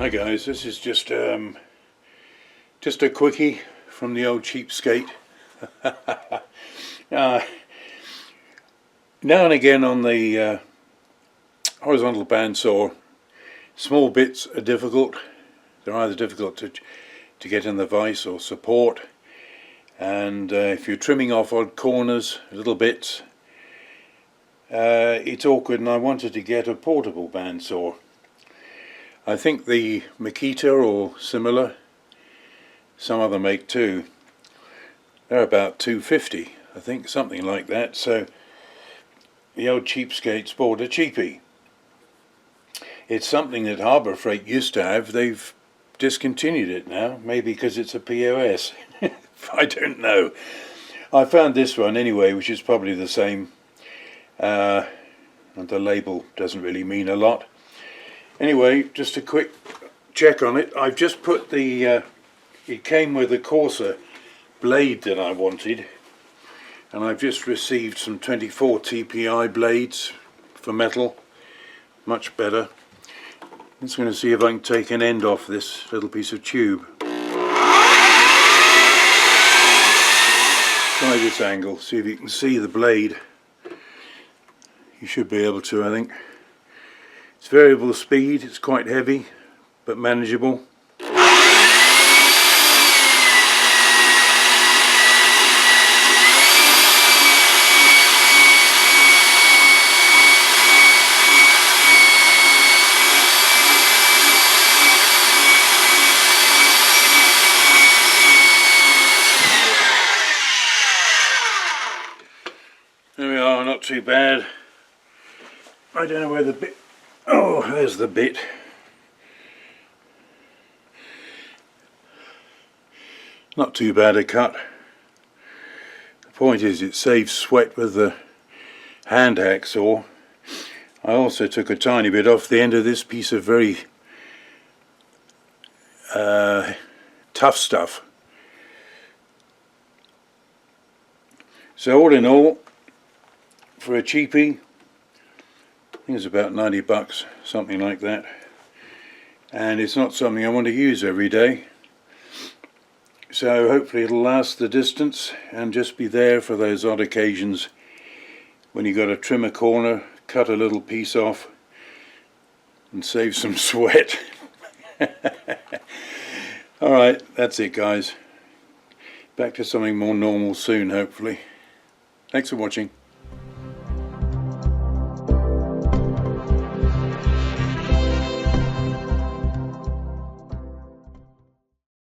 Hi guys, this is just a quickie from the old cheapskate. Now and again on the horizontal bandsaw, small bits are difficult. They're either difficult to get in the vise or support, and if you're trimming off odd corners, little bits, it's awkward, and I wanted to get a portable bandsaw. I think the Makita or similar, some other make too, they're about $2.50, I think, something like that. So the old cheapskates bought a cheapie. It's something that Harbour Freight used to have. They've discontinued it now, maybe because it's a POS. I don't know. I found this one anyway, which is probably the same, and the label doesn't really mean a lot. Anyway, just a quick check on it. I've just put the, it came with a coarse blade that I wanted, and I've just received some 24 TPI blades for metal, much better. I'm just going to see if I can take an end off this little piece of tube. Try this angle, see if you can see the blade. You should be able to, I think. It's variable speed, it's quite heavy, but manageable. There we are, not too bad. I don't know where the bit... Oh, there's the bit. Not too bad a cut. The point is, it saves sweat with the hand hacksaw. I also took a tiny bit off the end of this piece of very tough stuff. So all in all, for a cheapie, I think it's about 90 bucks, something like that, and it's not something I want to use every day, so hopefully it'll last the distance and just be there for those odd occasions when you've got to trim a corner, cut a little piece off and save some sweat. Alright, that's it guys, back to something more normal soon hopefully. Thanks for watching.